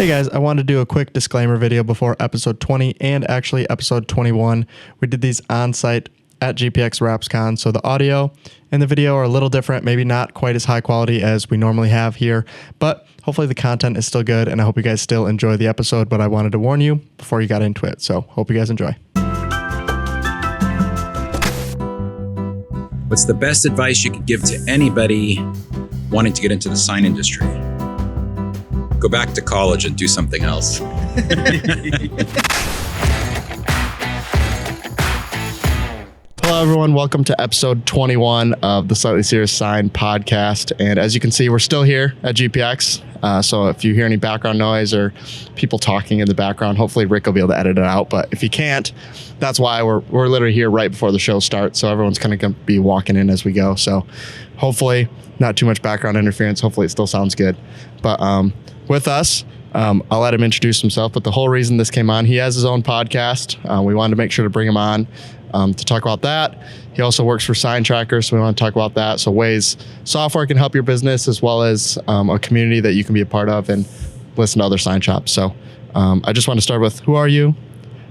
Hey guys, I wanted to do a quick disclaimer video before episode 20 and actually episode 21. We did these on site at GPX WRAPSCON, so the audio and the video are a little different, maybe not quite as high quality as we normally have here, but hopefully the content is still good and I hope you guys still enjoy the episode, but I wanted to warn you before you got into it, so hope you guys enjoy. What's the best advice you could give to anybody wanting to get into the sign industry? Go back to college and do something else. Hello, everyone. Welcome to episode 21 of the Slightly Serious Sign podcast. And as you can see, we're still here at GPX. So if you hear any background noise or people talking in the background, hopefully Rick will be able to edit it out. But if you can't, that's why we're literally here right before the show starts. So everyone's kind of going to be walking in as we go. So hopefully not too much background interference. Hopefully it still sounds good. But with us, I'll let him introduce himself. But the whole reason this came on, he has his own podcast. We wanted to make sure to bring him on to talk about that. He also works for Sign Tracker, so we want to talk about that. So ways software can help your business, as well as a community that you can be a part of and listen to other sign shops. So I just want to start with, who are you?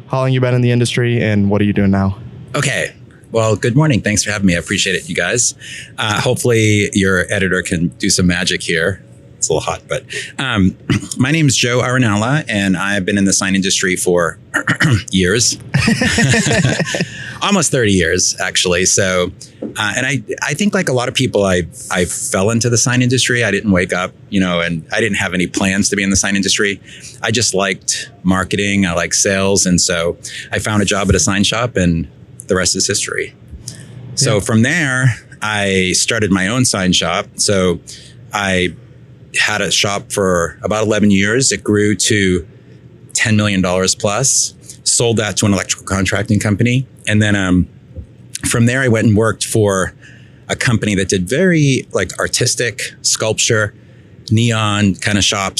How long you been in the industry, and what are you doing now? Okay. Well, good morning. Thanks for having me. I appreciate it, you guys. Hopefully your editor can do some magic here. It's a little hot, but my name is Joe Arenella, and I've been in the sign industry for years, almost 30 years, actually. So, and I think like a lot of people, I fell into the sign industry. I didn't wake up, and I didn't have any plans to be in the sign industry. I just liked marketing. I like sales. And so I found a job at a sign shop, and the rest is history. Yeah. So from there, I started my own sign shop. So I had a shop for about 11 years. It grew to $10 million plus, sold that to an electrical contracting company. And then from there, I went and worked for a company that did very like artistic sculpture, neon kind of shop.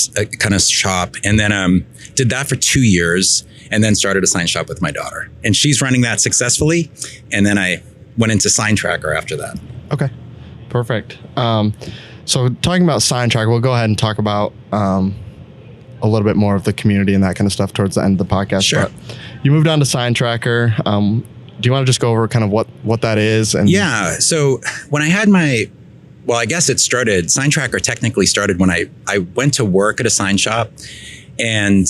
And then did that for 2 years and then started a sign shop with my daughter. And she's running that successfully. And then I went into Sign Tracker after that. Okay, perfect. So talking about Sign Tracker, we'll go ahead and talk about a little bit more of the community and that kind of stuff towards the end of the podcast. Sure. But you moved on to Sign Tracker. Do you want to just go over kind of what that is? And yeah. So when I had I guess it started, Sign Tracker technically started when I went to work at a sign shop, and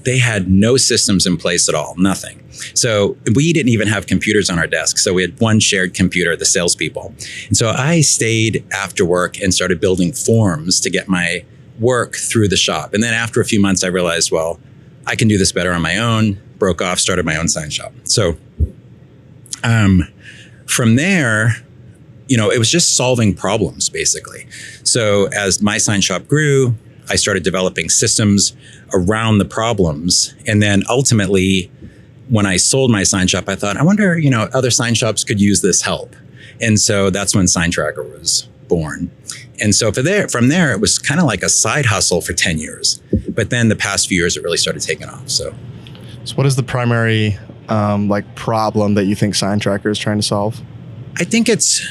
they had no systems in place at all, nothing. So we didn't even have computers on our desk. So we had one shared computer, the salespeople. And so I stayed after work and started building forms to get my work through the shop. And then after a few months, I realized, well, I can do this better on my own, broke off, started my own sign shop. So from there, it was just solving problems, basically. So as my sign shop grew, I started developing systems around the problems. And then ultimately, when I sold my sign shop, I thought, I wonder, other sign shops could use this help. And so that's when Sign Tracker was born. And so from there, it was kind of like a side hustle for 10 years. But then the past few years, it really started taking off. So what is the primary problem that you think Sign Tracker is trying to solve? I think it's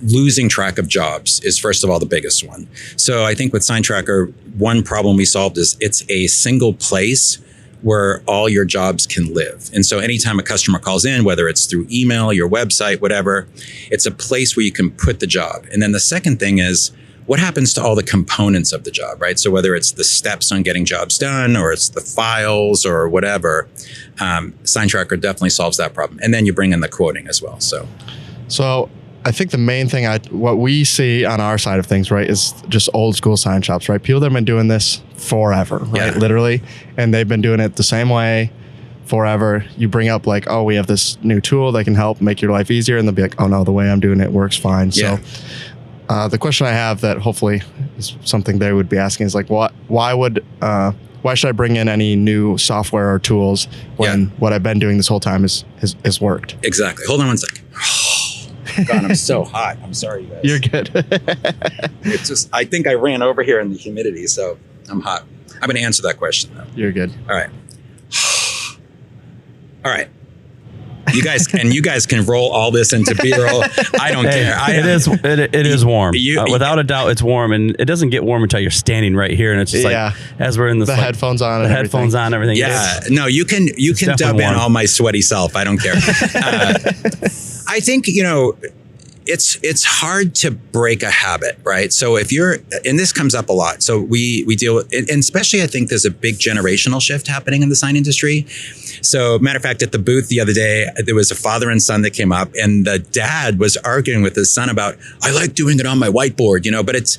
losing track of jobs is first of all the biggest one. So I think with Sign Tracker, one problem we solved is it's a single place where all your jobs can live. And so anytime a customer calls in, whether it's through email, your website, whatever, it's a place where you can put the job. And then the second thing is, what happens to all the components of the job, right? So whether it's the steps on getting jobs done, or it's the files or whatever, Sign Tracker definitely solves that problem. And then you bring in the quoting as well. So I think the main thing what we see on our side of things, right, is just old school sign shops, right? People that have been doing this forever, right? Yeah. Literally. And they've been doing it the same way forever. You bring up like, oh, we have this new tool that can help make your life easier. And they'll be like, oh no, the way I'm doing it works fine. Yeah. So the question I have that hopefully is something they would be asking is like, why should I bring in any new software or tools when what I've been doing this whole time has worked? Exactly. Hold on one second. God, I'm so hot. I'm sorry, you guys. You're good. It's just, I think I ran over here in the humidity, so I'm hot. I'm going to answer that question, though. You're good. All right. All right. You guys can roll all this into B-roll. I don't care. It is warm. Without a doubt, it's warm, and it doesn't get warm until you're standing right here, and it's just like as we're in this, the headphones on, everything. Yeah, no, you can dub in all my sweaty self. I don't care. I think it's hard to break a habit, right? So if you're, and this comes up a lot. So we deal with, and especially I think there's a big generational shift happening in the sign industry. So matter of fact, at the booth the other day, there was a father and son that came up, and the dad was arguing with his son about, I like doing it on my whiteboard, but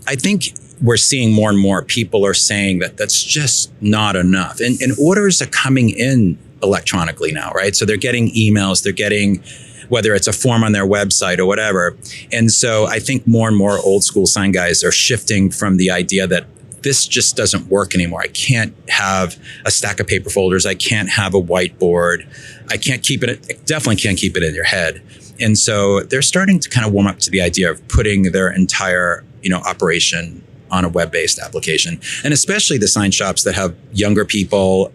I think we're seeing more and more people are saying that that's just not enough. And orders are coming in electronically now, right? So they're getting emails, they're getting, whether it's a form on their website or whatever. And so I think more and more old school sign guys are shifting from the idea that this just doesn't work anymore. I can't have a stack of paper folders. I can't have a whiteboard. I definitely can't keep it in your head. And so they're starting to kind of warm up to the idea of putting their entire, operation on a web-based application. And especially the sign shops that have younger people,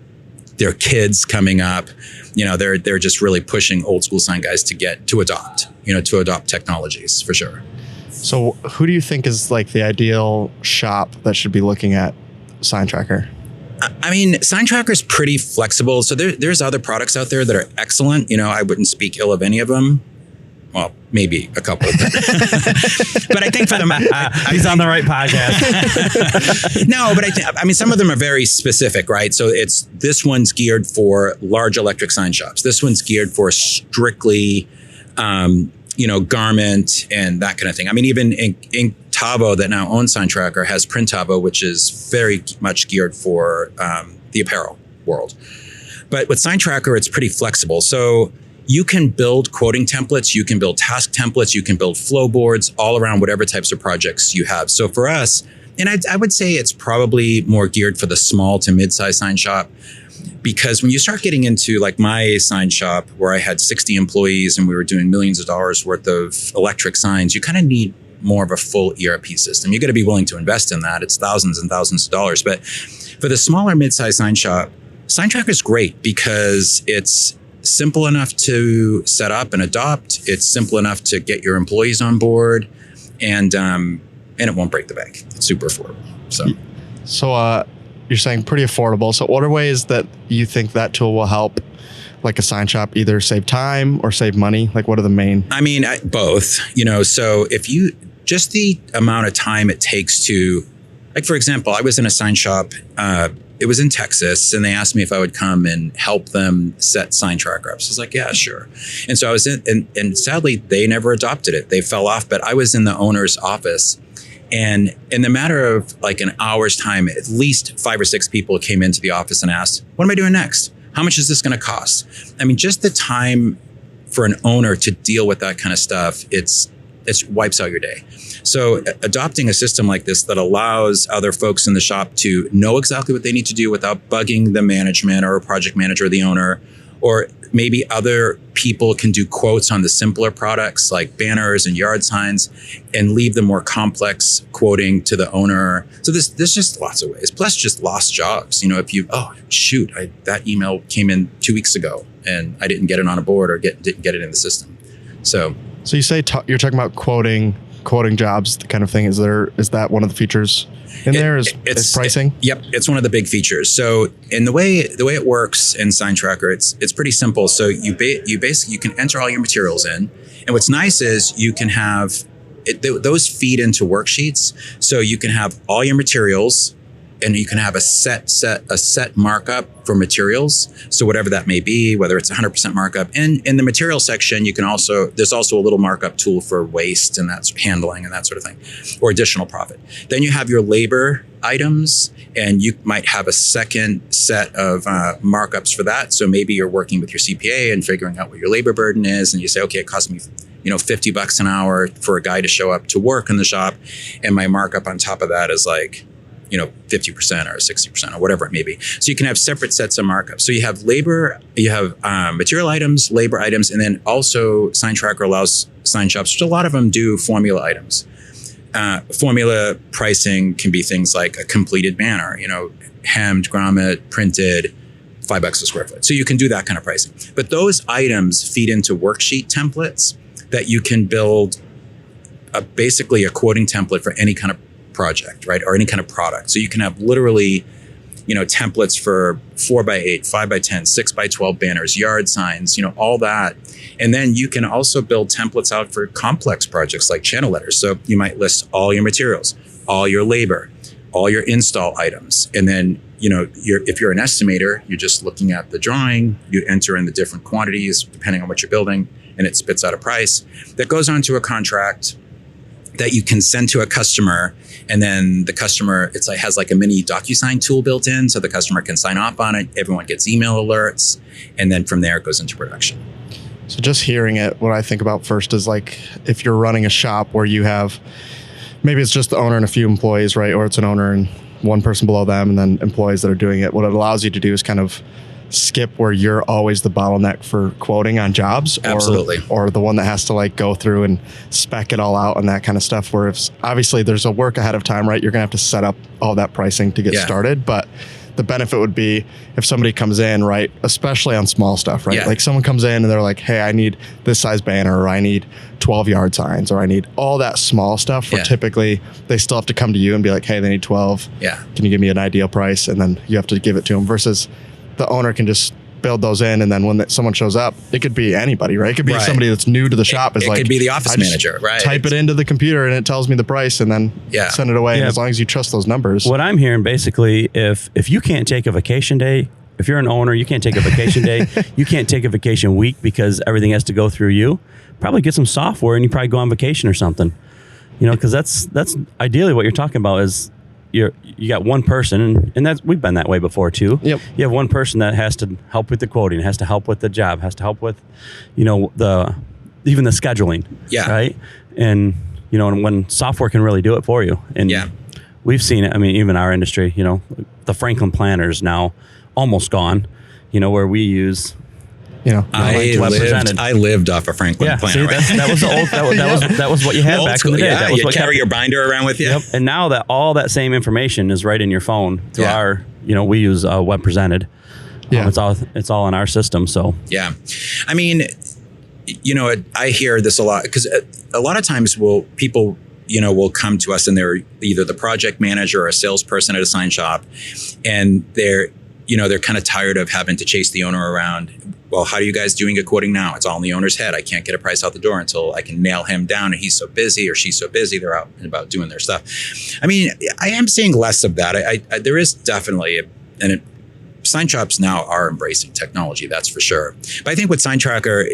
their kids coming up, they're just really pushing old school sign guys to adopt technologies for sure. So who do you think is like the ideal shop that should be looking at Sign Tracker? I mean, Sign Tracker is pretty flexible. So there's other products out there that are excellent. I wouldn't speak ill of any of them. Well, maybe a couple, but I think for them, he's on the right podcast. No, but I mean, some of them are very specific, right? So this one's geared for large electric sign shops. This one's geared for strictly, garment and that kind of thing. I mean, even in Tavo that now owns Sign Tracker has Print Tavo, which is very much geared for the apparel world. But with Sign Tracker, it's pretty flexible. So you can build quoting templates, you can build task templates, you can build flow boards all around whatever types of projects you have. So for us, and I would say it's probably more geared for the small to mid-size sign shop, because when you start getting into like my sign shop where I had 60 employees and we were doing millions of dollars worth of electric signs, you kind of need more of a full ERP system. You got to be willing to invest in that. It's thousands and thousands of dollars. But for the smaller mid-size sign shop, Sign Tracker is great because it's simple enough to set up and adopt. It's simple enough to get your employees on board, and it won't break the bank. It's super affordable. So you're saying pretty affordable. So what are ways that you think that tool will help like a sign shop either save time or save money? Like what are the main? I mean, both, so if you, just the amount of time it takes to, like, for example, I was in a sign shop, it was in Texas, and they asked me if I would come and help them set Sign Tracker up. So I was like, yeah, sure. And so I was in, and sadly, they never adopted it. They fell off, but I was in the owner's office. And in the matter of like an hour's time, at least 5 or 6 people came into the office and asked, what am I doing next? How much is this going to cost? I mean, just the time for an owner to deal with that kind of stuff, it wipes out your day. So adopting a system like this that allows other folks in the shop to know exactly what they need to do without bugging the management or a project manager or the owner, or maybe other people can do quotes on the simpler products like banners and yard signs and leave the more complex quoting to the owner. So there's just lots of ways. Plus just lost jobs. If you, that email came in 2 weeks ago and I didn't get it on a board or didn't get it in the system. So you say you're talking about quoting jobs, the kind of thing. Is that one of the features in there? Is pricing? Yep, it's one of the big features. So in the way it works in Sign Tracker, it's pretty simple. So you basically you can enter all your materials in, and what's nice is you can have those feed into worksheets. So you can have all your materials, and you can have a set markup for materials. So whatever that may be, whether it's 100% markup. And in the material section, there's also a little markup tool for waste and that's handling and that sort of thing, or additional profit. Then you have your labor items, and you might have a second set of markups for that. So maybe you're working with your CPA and figuring out what your labor burden is, and you say, okay, it costs me $50 an hour for a guy to show up to work in the shop, and my markup on top of that is like 50% or 60% or whatever it may be. So you can have separate sets of markups. So you have labor, you have material items, labor items, and then also Sign Tracker allows sign shops, which a lot of them do, formula items. Formula pricing can be things like a completed banner, hemmed, grommet, printed, $5 a square foot. So you can do that kind of pricing. But those items feed into worksheet templates that you can build basically a quoting template for any kind of project, right? Or any kind of product. So you can have literally, templates for 4x8, 5x10, 6x12 banners, yard signs, all that. And then you can also build templates out for complex projects like channel letters. So you might list all your materials, all your labor, all your install items. And then, if you're an estimator, you're just looking at the drawing, you enter in the different quantities depending on what you're building, and it spits out a price that goes onto a contract that you can send to a customer. And then the customer, has like a mini DocuSign tool built in, so the customer can sign off on it. Everyone gets email alerts. And then from there, it goes into production. So just hearing it, what I think about first is like, if you're running a shop where you have, maybe it's just the owner and a few employees, right? Or it's an owner and one person below them and then employees that are doing it. What it allows you to do is kind of skip where you're always the bottleneck for quoting on jobs. Absolutely. Or the one that has to like go through and spec it all out and that kind of stuff, where if obviously there's a work ahead of time, right? You're gonna have to set up all that pricing to get started. But the benefit would be if somebody comes in, right? Especially on small stuff, right? Yeah. Like someone comes in and they're like, hey, I need this size banner, or I need 12 yard signs, or I need all that small stuff, where typically they still have to come to you and be like, hey, they need 12. Yeah. Can you give me an ideal price? And then you have to give it to them, versus the owner can just build those in, and then when someone shows up, it could be anybody, right? It could be somebody that's new to the shop. It could be the office manager, right? Type it into the computer and it tells me the price, and then send it away. And as long as you trust those numbers. What I'm hearing basically, if you can't take a vacation day, if you're an owner, you can't take a vacation day, you can't take a vacation week because everything has to go through you, probably get some software and you probably go on vacation or something. Because that's ideally what you're talking about is you got one person, and that's, we've been that way before too. Yep. You have one person that has to help with the quoting, has to help with the job, has to help with, even the scheduling. Yeah. Right. And and when software can really do it for you. And we've seen it. I mean, even our industry, the Franklin planners now almost gone. Where we use. I lived off a Franklin planner. See, that was the old. That was what you had back in the day. Yeah, that was you what carry your binder around with you. Yep. And now that all that same information is right in your phone through our, we use Web Presented. Yeah, it's all in our system. So yeah, I mean, I hear this a lot because a lot of times people will come to us and they're either the project manager or a salesperson at a sign shop, and they're kind of tired of having to chase the owner around. Well, how are you guys doing a quoting now? It's all in the owner's head. I can't get a price out the door until I can nail him down, and he's so busy or she's so busy. They're out and about doing their stuff. I mean, I am seeing less of that. There is definitely, sign shops now are embracing technology, that's for sure. But I think with Sign Tracker,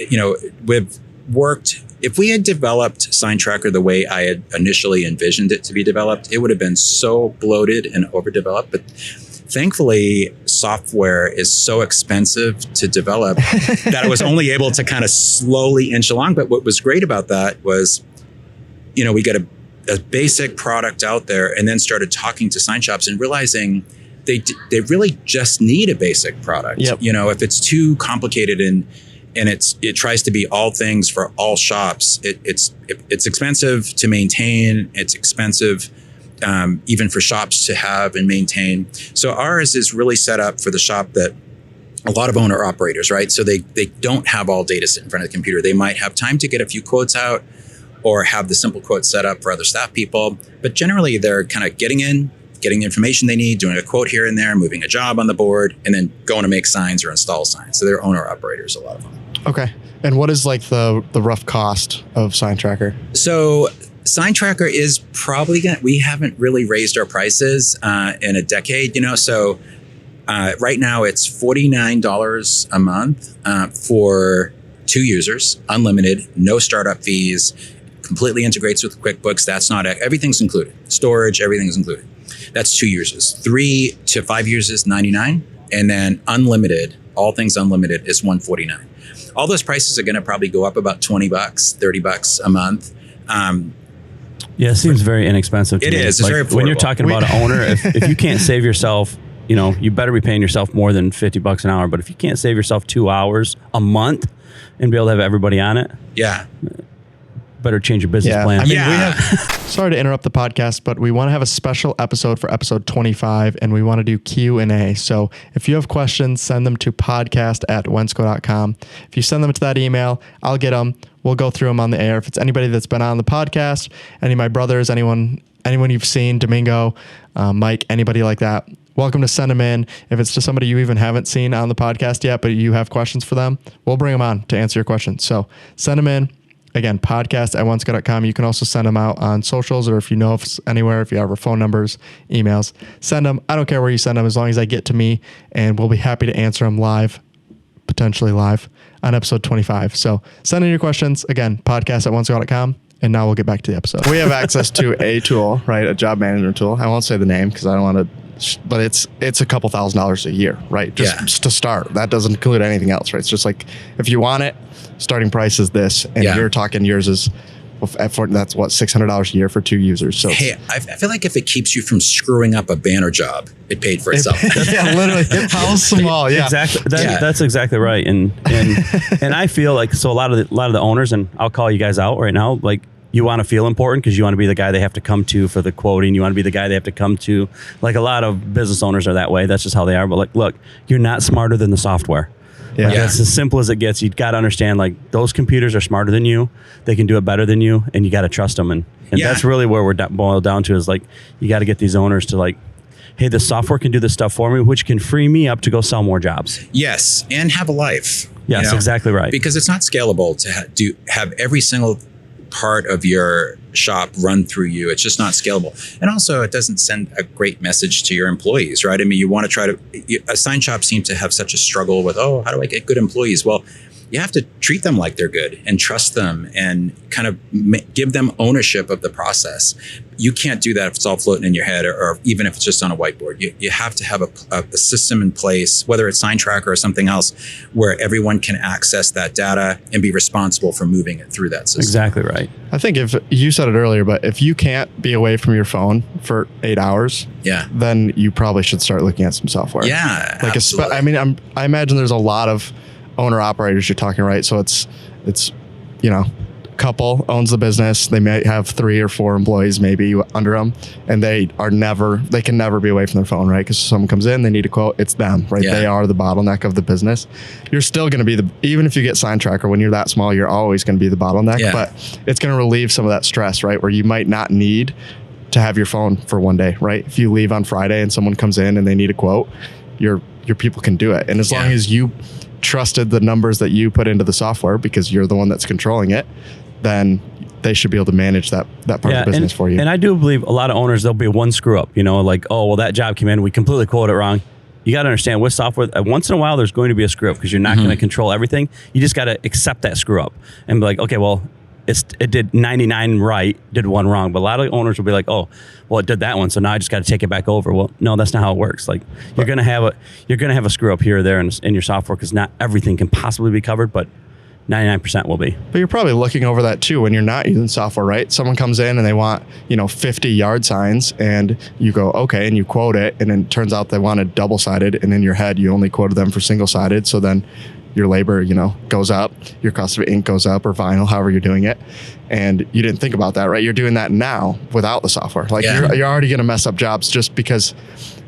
we've worked, if we had developed Sign Tracker the way I had initially envisioned it to be developed, it would have been so bloated and overdeveloped. But thankfully, software is so expensive to develop that I was only able to kind of slowly inch along. But what was great about that was, we got a basic product out there and then started talking to sign shops and realizing they really just need a basic product. Yep. If it's too complicated and it tries to be all things for all shops, it's expensive to maintain. It's expensive even for shops to have and maintain. So ours is really set up for the shop that a lot of owner operators, right? So they don't have all data sit in front of the computer. They might have time to get a few quotes out or have the simple quotes set up for other staff people. But generally they're kind of getting the information they need, doing a quote here and there, moving a job on the board, and then going to make signs or install signs. So they're owner operators, a lot of them. Okay. And what is like the rough cost of Sign Tracker? So Sign Tracker is probably we haven't really raised our prices in a decade, So right now it's $49 a month for 2 users, unlimited, no startup fees, completely integrates with QuickBooks. That's not everything's included. Storage, everything's included. That's 2 users. 3 to 5 users, $99, and then unlimited, all things unlimited, is $149. All those prices are going to probably go up about $20, $30 a month. Yeah, it seems very inexpensive to me. It is. It's very affordable. When you're talking about an owner, if you can't save yourself, you better be paying yourself more than $50 an hour. But if you can't save yourself 2 hours a month and be able to have everybody on it. Yeah. better change your business plan. I mean, we have, sorry to interrupt the podcast, but we want to have a special episode for episode 25, and we want to do Q&A. So if you have questions, send them to podcast@wensco.com. If you send them to that email, I'll get them. We'll go through them on the air. If it's anybody that's been on the podcast, any of my brothers, anyone you've seen, Domingo, Mike, anybody like that, welcome to send them in. If it's to somebody you even haven't seen on the podcast yet, but you have questions for them, we'll bring them on to answer your questions. So send them in. Again, podcast@wensco.com. You can also send them out on socials, or if you know if it's anywhere, if you have our phone numbers, emails, send them. I don't care where you send them as long as they get to me, and we'll be happy to answer them live, potentially live, on episode 25. So send in your questions. Again, podcast@wensco.com. And now we'll get back to the episode. We have access to a tool, right? A job management tool. I won't say the name because I don't want to, but it's a couple $1,000s a year, right? Just to start. That doesn't include anything else, right? It's just like, if you want it, starting price is this, and you're talking yours is, that's what, $600 a year for 2 users. So hey, I feel like if it keeps you from screwing up a banner job, it paid for itself. Yeah, literally. How small? Yeah, exactly. That's exactly right. And I feel like, so a lot of the owners, and I'll call you guys out right now, like, you want to feel important because you want to be the guy they have to come to for the quoting. You want to be the guy they have to come to. Like, a lot of business owners are that way. That's just how they are. But like, look, you're not smarter than the software. Like, that's as simple as it gets. You got to understand, like, those computers are smarter than you. They can do it better than you, and you got to trust them. And that's really where we're boiled down to, is like, you got to get these owners to, like, hey, the software can do this stuff for me, which can free me up to go sell more jobs. Yes, and have a life. Yes, exactly right. Because it's not scalable to have every single part of your shop run through you. It's just not scalable. And also, it doesn't send a great message to your employees, right? I mean, you want to try to, a sign shop seems to have such a struggle with, how do I get good employees? Well, you have to treat them like they're good and trust them and kind of give them ownership of the process. You can't do that if it's all floating in your head, or even if it's just on a whiteboard. You have to have a system in place, whether it's Sign Tracker or something else, where everyone can access that data and be responsible for moving it through that system. Exactly right. I think if you said it earlier, but if you can't be away from your phone for 8 hours, then you probably should start looking at some software. Yeah, like absolutely. I imagine there's a lot of owner operators you're talking, right? So it's couple owns the business. They may have 3 or 4 employees maybe under them, and they can never be away from their phone, right? Because someone comes in, they need a quote, it's them, right? They are the bottleneck of the business. You're still going to be even if you get Sign Tracker, when you're that small, you're always going to be the bottleneck, but it's going to relieve some of that stress, right? Where you might not need to have your phone for one day, right? If you leave on Friday and someone comes in and they need a quote, your people can do it. And as long as you trusted the numbers that you put into the software, because you're the one that's controlling it, then they should be able to manage that part of the business for you. And I do believe a lot of owners, there'll be one screw up, like, that job came in, we completely quoted it wrong. You got to understand, with software, once in a while, there's going to be a screw up, because you're not going to control everything. You just got to accept that screw up and be like, okay, well, it did 99 right, did 1 wrong. But a lot of owners will be like, it did that one, so now I just got to take it back over. Well, no, that's not how it works. Like, you're gonna have a screw up here or there in your software, because not everything can possibly be covered, but 99% will be. But you're probably looking over that too when you're not using software, right? Someone comes in and they want 50 yard signs, and you go, okay, and you quote it, and then it turns out they wanted double-sided, and in your head you only quoted them for single-sided. So then your labor, goes up, your cost of ink goes up, or vinyl, however you're doing it. And you didn't think about that, right? You're doing that now without the software. Like, you're already going to mess up jobs, just because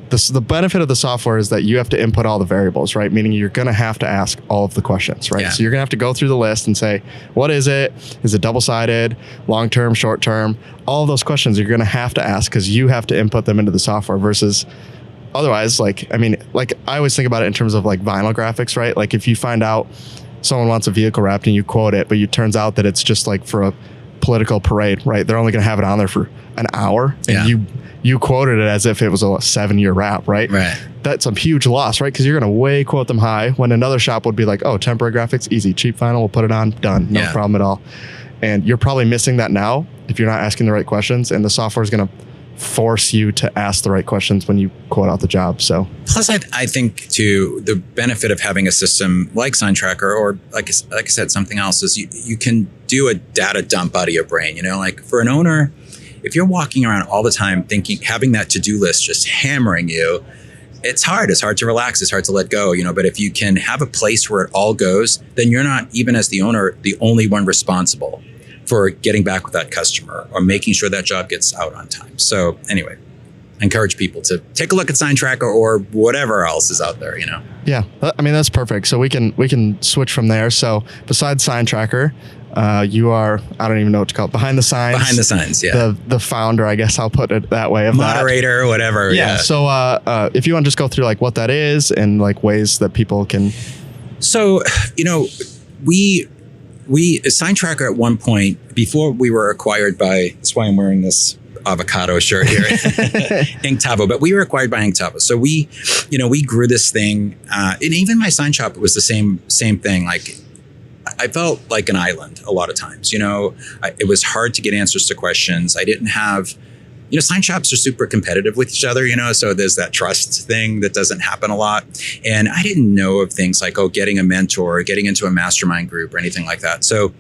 the benefit of the software is that you have to input all the variables, right? Meaning you're going to have to ask all of the questions, right? So you're going to have to go through the list and say, what is it? Is it double-sided, long-term, short-term? All of those questions you're going to have to ask, because you have to input them into the software, versus otherwise, I always think about it in terms of like vinyl graphics, right? Like, if you find out someone wants a vehicle wrapped and you quote it, but it turns out that it's just like for a political parade, right? They're only going to have it on there for an hour, and you quoted it as if it was a 7-year wrap, right? That's a huge loss, right? Because you're going to way quote them high, when another shop would be like, temporary graphics, easy, cheap vinyl, we'll put it on, done, no problem at all. And you're probably missing that now if you're not asking the right questions, and the software is going to force you to ask the right questions when you quote out the job. So plus, I think too, the benefit of having a system like Sign Tracker, or like I said, something else, is you can do a data dump out of your brain. Like, for an owner, if you're walking around all the time having that to-do list just hammering you, it's hard. It's hard to relax. It's hard to let go, but if you can have a place where it all goes, then you're not, even as the owner, the only one responsible for getting back with that customer or making sure that job gets out on time. So anyway, I encourage people to take a look at Sign Tracker or whatever else is out there, you know? Yeah, I mean, that's perfect. So we can switch from there. So besides Sign Tracker, you are, I don't even know what to call it, behind the signs. Behind the signs, yeah. The founder, I guess I'll put it that way. Of moderator, that. Whatever. Yeah. So if you want to just go through like what that is and like ways that people can. So, you know, we Sign Tracker at one point, before we were acquired by, that's why I'm wearing this avocado shirt here, Inktovo, but we were acquired by Inktovo. So we grew this thing, and even my sign shop was the same thing. Like, I felt like an island a lot of times, you know. It was hard to get answers to questions. I didn't have, you know, sign shops are super competitive with each other, you know, so there's that trust thing that doesn't happen a lot. And I didn't know of things like, getting a mentor, or getting into a mastermind group or anything like that. So,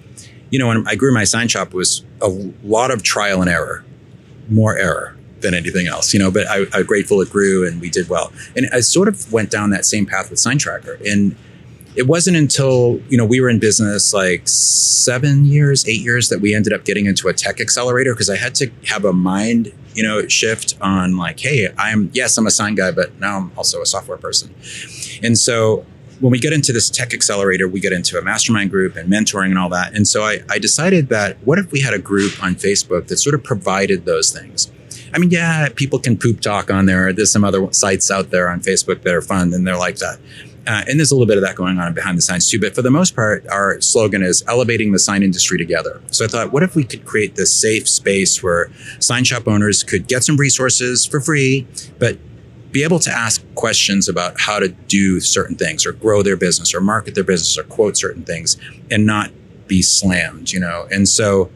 you know, when I grew my sign shop, it was a lot of trial and error, more error than anything else, you know, but I'm grateful it grew and we did well. And I sort of went down that same path with Sign Tracker. And it wasn't until, you know, we were in business like 8 years that we ended up getting into a tech accelerator, because I had to have a mind, you know, shift on like, hey, I'm a sign guy, but now I'm also a software person. And so when we get into this tech accelerator, we get into a mastermind group and mentoring and all that. And so I decided that what if we had a group on Facebook that sort of provided those things? I mean, yeah, people can poop talk on there. There's some other sites out there on Facebook that are fun and they're like that. And there's a little bit of that going on behind the signs too. But for the most part, our slogan is elevating the sign industry together. So I thought, what if we could create this safe space where sign shop owners could get some resources for free, but be able to ask questions about how to do certain things or grow their business or market their business or quote certain things and not be slammed, you know? And so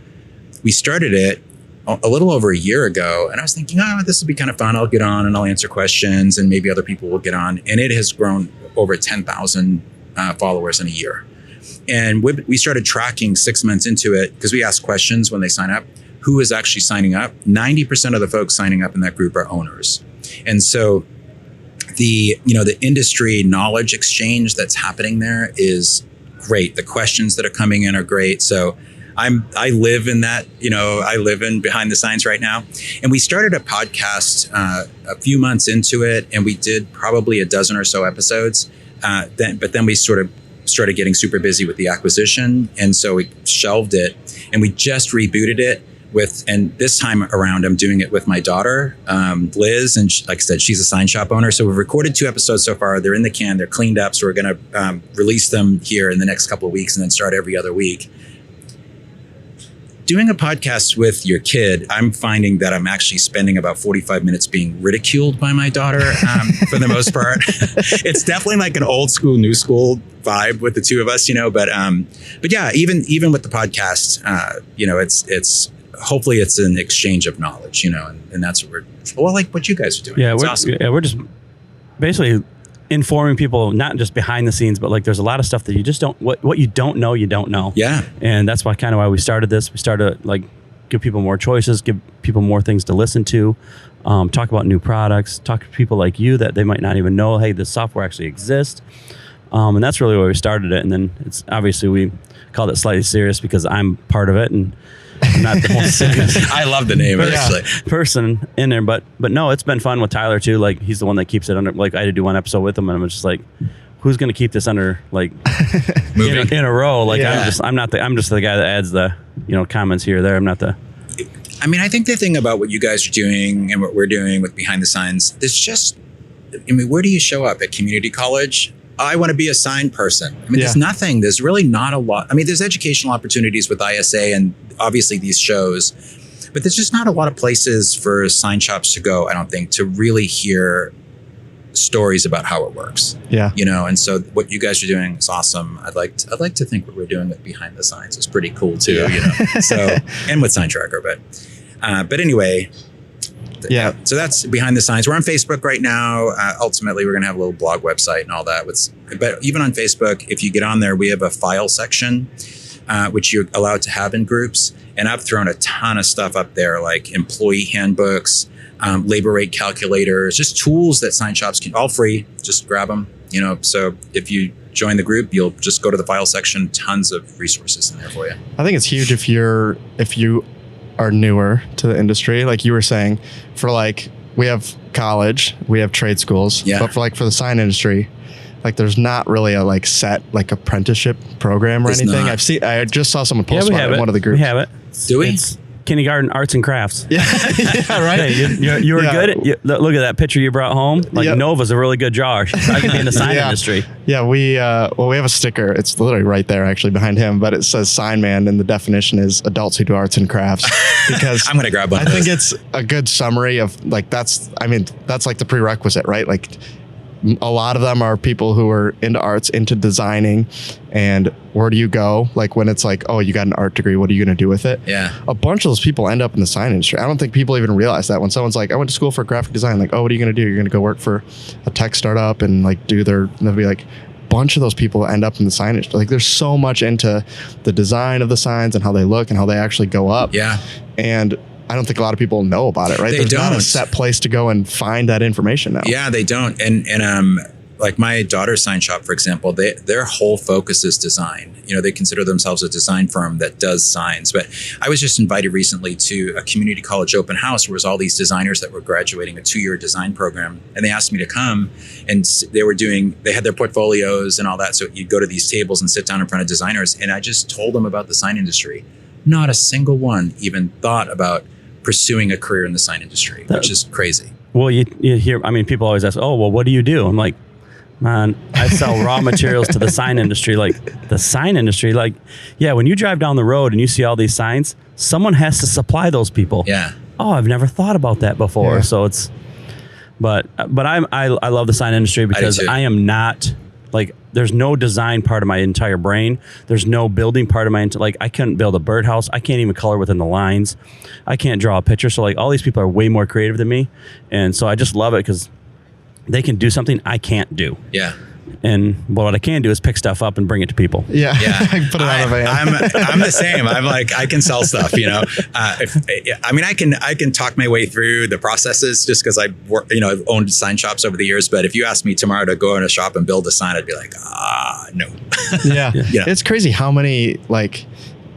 we started it a little over a year ago, and I was thinking, this will be kind of fun. I'll get on and I'll answer questions and maybe other people will get on. And it has grown over 10,000 followers in a year. And we started tracking 6 months into it, because we ask questions when they sign up, who is actually signing up. 90% of the folks signing up in that group are owners. And so the industry knowledge exchange that's happening there is great. The questions that are coming in are great. So I live in that, you know, I live in behind the signs right now. And we started a podcast a few months into it, and we did probably a dozen or so episodes. But then we sort of started getting super busy with the acquisition. And so we shelved it, and we just rebooted it and this time around, I'm doing it with my daughter, Liz. And like I said, she's a sign shop owner. So we've recorded 2 episodes so far. They're in the can, they're cleaned up. So we're going to release them here in the next couple of weeks and then start every other week. Doing a podcast with your kid, I'm finding that I'm actually spending about 45 minutes being ridiculed by my daughter for the most part. It's definitely like an old school, new school vibe with the two of us, you know, but yeah, even with the podcast, you know, it's hopefully it's an exchange of knowledge, you know, and that's what like what you guys are doing. Yeah, it's awesome. We're just basically informing people, not just behind the scenes, but like there's a lot of stuff that you just don't, what you don't know, you don't know. Yeah. And that's why we started this. We started like give people more choices, give people more things to listen to, talk about new products, talk to people like you that they might not even know, hey, this software actually exists. And that's really where we started it. And then it's obviously we called it Slightly Serious because I'm part of it and I'm not the most serious. I love the name actually. Person in there, but no, it's been fun with Tyler too. Like he's the one that keeps it under. Like I had to do one episode with him, and I'm just like, who's going to keep this under like in a row? Like I'm just the guy that adds the comments here or there. I'm not the. I mean, I think the thing about what you guys are doing and what we're doing with Behind the Signs, there's just, I mean, where do you show up at community college? I want to be a sign person. I mean, there's really not a lot. I mean, there's educational opportunities with ISA and obviously these shows, but there's just not a lot of places for sign shops to go, I don't think, to really hear stories about how it works. Yeah. You know, and so what you guys are doing is awesome. I'd like to think what we're doing with Behind the Signs is pretty cool too, you know. So, and with Sign Tracker, but anyway, yeah. So that's Behind the Signs. We're on Facebook right now. Ultimately, we're going to have a little blog website and all that. But even on Facebook, if you get on there, we have a file section, which you're allowed to have in groups. And I've thrown a ton of stuff up there, like employee handbooks, labor rate calculators, just tools that sign shops can, all free. Just grab them. You know, so if you join the group, you'll just go to the file section, tons of resources in there for you. I think it's huge if you are newer to the industry, like you were saying, for like, we have college, we have trade schools, but for the sign industry, like there's not really a like set like apprenticeship program or anything. I just saw someone post about it in one of the groups. We have it. Do we? It's kindergarten arts and crafts. Yeah, right. Hey, you were good at, look at that picture you brought home. Like Nova's a really good drawer. I could be in the sign industry. Yeah, we have a sticker. It's literally right there actually behind him, but it says Signman, and the definition is adults who do arts and crafts. Because I'm going to grab one of those. I think it's a good summary of like, that's like the prerequisite, right? Like a lot of them are people who are into arts, into designing, and where do you go? Like when it's like, oh, you got an art degree, what are you going to do with it? Yeah. A bunch of those people end up in the sign industry. I don't think people even realize that when someone's like, I went to school for graphic design, like, oh, what are you going to do? You're going to go work for a tech startup and like they'll be like, bunch of those people end up in the sign industry. Like there's so much into the design of the signs and how they look and how they actually go up. Yeah. And I don't think a lot of people know about it, right? There's not a set place to go and find that information now. Yeah, they don't. And like my daughter's sign shop, for example, their whole focus is design. You know, they consider themselves a design firm that does signs. But I was just invited recently to a community college open house where was all these designers that were graduating a 2-year design program. And they asked me to come, and they had their portfolios and all that. So you'd go to these tables and sit down in front of designers. And I just told them about the sign industry. Not a single one even thought about pursuing a career in the sign industry, which is crazy. Well, you hear, I mean, people always ask, oh, well, what do you do? I'm like, man, I sell raw materials to the sign industry. Like the sign industry, like, yeah, when you drive down the road and you see all these signs, someone has to supply those people. Yeah. Oh, I've never thought about that before. Yeah. So it's, but I love the sign industry because I am not, like, there's no design part of my entire brain. There's no building part of my, like, I couldn't build a birdhouse. I can't even color within the lines. I can't draw a picture. So like all these people are way more creative than me. And so I just love it because they can do something I can't do. Yeah. And what I can do is pick stuff up and bring it to people. Yeah. Put it on a van. I'm the same. I'm like, I can sell stuff, you know. I can talk my way through the processes just because I've owned sign shops over the years. But if you asked me tomorrow to go in a shop and build a sign, I'd be like, no. Yeah. It's crazy how many, like,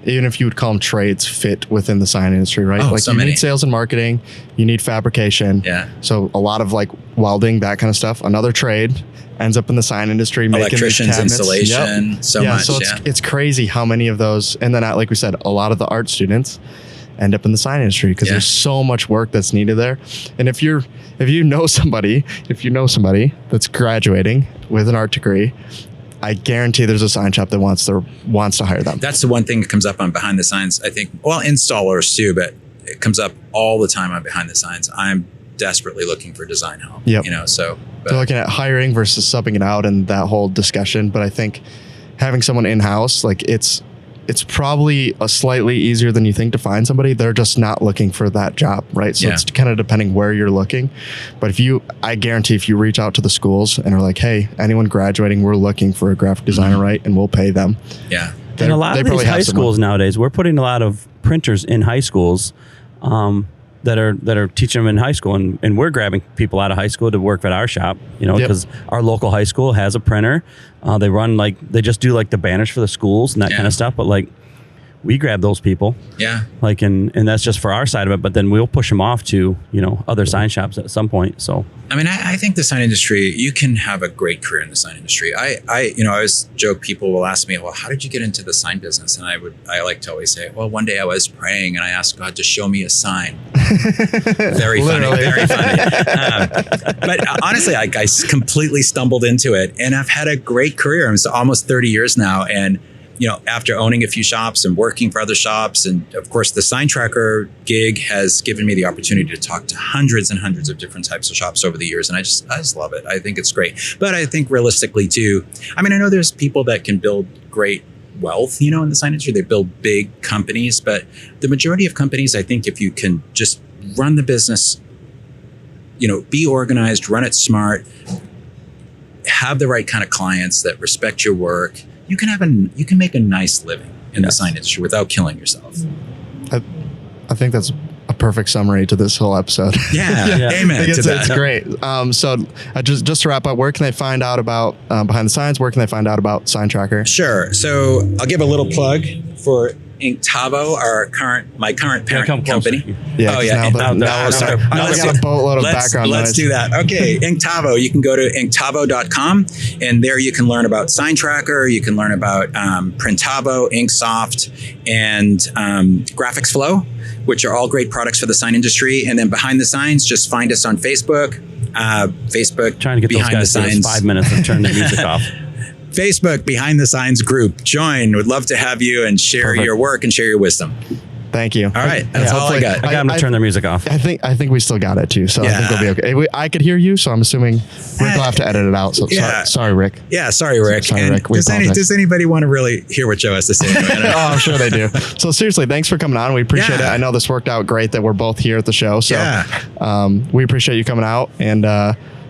even if you would call them trades, fit within the sign industry, right? Oh, like so you many. need sales and marketing, you need fabrication. Yeah. So a lot of like welding, that kind of stuff. Another trade ends up in the sign industry, making electricians, installation, so much. So it's crazy how many of those, and then like we said, a lot of the art students end up in the sign industry because there's so much work that's needed there. And if you know somebody that's graduating with an art degree, I guarantee there's a sign shop that wants to hire them. That's the one thing that comes up on behind the signs. I think, well, installers too, but it comes up all the time on behind the signs. I'm desperately looking for design help. Yep. You know, so they're looking at hiring versus subbing it out and that whole discussion. But I think having someone in-house, like it's probably a slightly easier than you think to find somebody. They're just not looking for that job, right? So it's kind of depending where you're looking. But I guarantee if you reach out to the schools and are like, hey, anyone graduating, we're looking for a graphic designer, right? And we'll pay them. Yeah. And a lot of these high schools nowadays, we're putting a lot of printers in high schools that are teaching them in high school. And we're grabbing people out of high school to work at our shop, you know, because our local high school has a printer. They just do like the banners for the schools and that kind of stuff. But like we grab those people. Yeah. Like, and that's just for our side of it. But then we'll push them off to, you know, other sign shops at some point. So, I mean, I think the sign industry, you can have a great career in the sign industry. I always joke, people will ask me, well, how did you get into the sign business? And I like to always say, well, one day I was praying and I asked God to show me a sign. Very funny, very funny. But honestly, I completely stumbled into it and I've had a great career. It's almost 30 years now. And you know, after owning a few shops and working for other shops, and of course the sign tracker gig has given me the opportunity to talk to hundreds and hundreds of different types of shops over the years. And I just love it. I think it's great. But I think realistically too, I mean, I know there's people that can build great wealth, you know, in the sign industry. They build big companies, but the majority of companies, I think if you can just run the business, you know, be organized, run it smart, have the right kind of clients that respect your work, you can make a nice living in the sign industry without killing yourself. I think that's a perfect summary to this whole episode. Yeah. Amen to that. It's great. So just to wrap up, where can they find out about Behind the Signs? Where can they find out about Sign Tracker? Sure. So I'll give a little plug for Inktovo, my current parent company. Yeah. Oh yeah. Now we got a boatload of background noise. Let's do that. Okay. Inktovo. You can go to inktovo.com, and there you can learn about Sign Tracker. You can learn about Printavo, Inksoft, and Graphics Flow, which are all great products for the sign industry. And then Behind the Signs, just find us on Facebook. Facebook. Trying to get Behind those guys to 5 minutes and turn the music off. Facebook Behind the Signs group. Join. Would love to have you and share your work and share your wisdom. Thank you. All right. That's all I got. I got them to turn their music off. I think we still got it too. So I think we'll be okay. I could hear you, so I'm assuming Rick will have to edit it out. So sorry, Rick. Yeah, sorry, Rick. Sorry, Rick. Does anybody want to really hear what Joe has to say? Oh, I'm sure they do. So seriously, thanks for coming on. We appreciate it. I know this worked out great that we're both here at the show. So we appreciate you coming out. And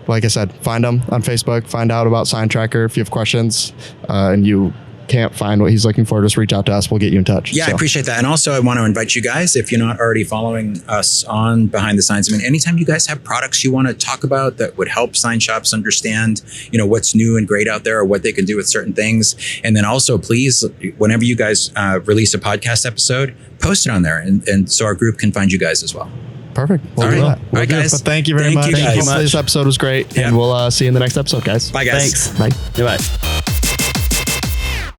like I said, find him on Facebook. Find out about Sign Tracker. If you have questions and you can't find what he's looking for, just reach out to us. We'll get you in touch. Yeah, I appreciate that. And also I want to invite you guys, if you're not already following us on Behind the Signs, I mean, anytime you guys have products you want to talk about that would help sign shops understand, what's new and great out there or what they can do with certain things. And then also please, whenever you guys release a podcast episode, post it on there. And so our group can find you guys as well. Perfect. We'll do that. All right, guys. But thank you very much. Thank you, guys. This episode was great. And we'll see you in the next episode, guys. Bye, guys. Thanks. Bye. Goodbye.